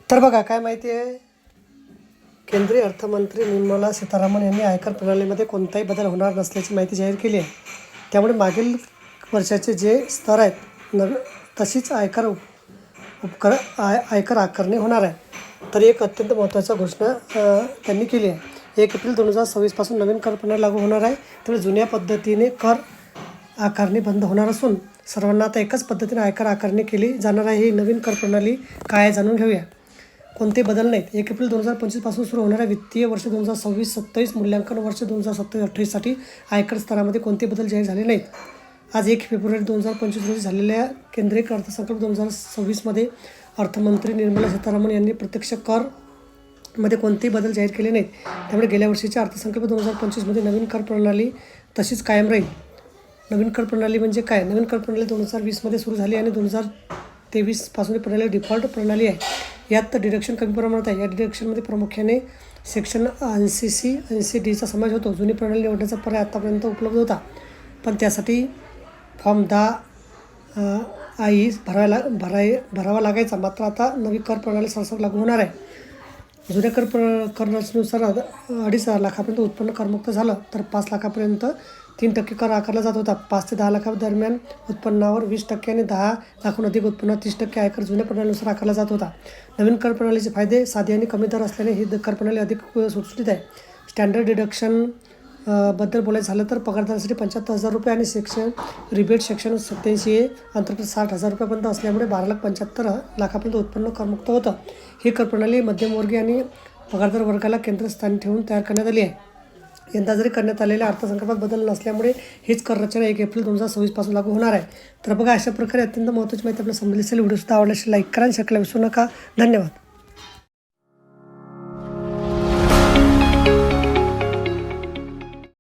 तर बघा काय माहिती आहे, केंद्रीय अर्थमंत्री निर्मला सीतारामन यांनी आयकर प्रणालीमध्ये कोणताही बदल होणार नसल्याची माहिती जाहीर केली आहे. त्यामुळे मागील वर्षाचे जे स्तर आहेत तशीच आयकर आकारणी होणार आहे. तर एक अत्यंत महत्त्वाची घोषणा त्यांनी केली आहे. 1 एप्रिल 2026 पासून नवीन कर प्रणाली लागू होणार आहे. त्यामुळे जुन्या पद्धतीने कर आकारणी बंद होणार असून सर्वांना आता एकाच पद्धतीने आयकर आकारणी केली जाणार आहे. ही नवीन कर प्रणाली काय आहे जाणून घेऊया. कोणते बदल नाहीत. 1 एप्रिल 2025 पासून सुरू होणाऱ्या वित्तीय वर्ष 2026-27 मूल्यांकन वर्ष 2027-28 साठी आयकर स्तरामध्ये कोणते बदल जाहीर झाले नाहीत. आज 1 फेब्रुवारी 2025 रोजी झालेल्या केंद्रीय अर्थसंकल्प 2026मध्ये अर्थमंत्री निर्मला सीतारामन यांनी प्रत्यक्ष करमध्ये कोणतेही बदल जाहीर केले नाहीत. त्यामुळे गेल्या वर्षीच्या अर्थसंकल्प 2025मध्ये नवीन कर प्रणाली तशीच कायम राहील. नवीन कर प्रणाली म्हणजे काय? नवीन कर प्रणाली 2020मध्ये सुरू झाली आणि 2023 पासून प्रणाली डिफॉल्ट प्रणाली आहे. यात डिडक्शन कमी प्रमाणात आहे. या डिडक्शनमध्ये प्रामुख्याने सेक्शन 80C 80Dचा समावेश होतो. जुनी प्रणाली निवडण्याचा पर्याय आतापर्यंत उपलब्ध होता, पण त्यासाठी फॉर्म 10I भरावा लागायचा. मात्र आता नवी कर प्रणाली सरसर लागू होणार आहे. जुन्या कर रचनेनुसार 2.5 लाखापर्यंत उत्पन्न करमुक्त झालं तर 5 लाखापर्यंत 3% कर आकारला जात होता. 5 ते 10 लाखादरम्यान उत्पन्नावर 20% आणि 10 लाखाहून अधिक उत्पन्नावर 30% आयकर जुन्या प्रणालीनुसार आकारला जात होता. नवीन कर प्रणालीचे फायदे: साधी आणि कमी दर असल्याने ही कर प्रणाली अधिक सुटसुटीत आहे. स्टँडर्ड डिडक्शन बद्दल बोलायचं झालं तर पगारदारासाठी 75,000 रुपये आणि सेक्शन रिबेट सेक्शन 87A अंतर्गत 60,000 रुपयापर्यंत असल्यामुळे 12,75,00,000 उत्पन्न करमुक्त होतं. ही कर प्रणाली मध्यमवर्गीय आणि पगारदार वर्गाला केंद्रस्थानी ठेवून तयार करण्यात आली आहे. यंदा जरी करण्यात आलेल्या अर्थसंकल्पात बदल नसल्यामुळे हीच कर रचना 1 एप्रिल 2026 पासून लागू होणार आहे. तर बघा, अशा प्रकारे अत्यंत महत्त्वाची माहिती आपल्याला समजली असेल. व्हिडिओ सुद्धा आवडल्यास लाईक करा आणि शेअर करायला विसरू नका. धन्यवाद.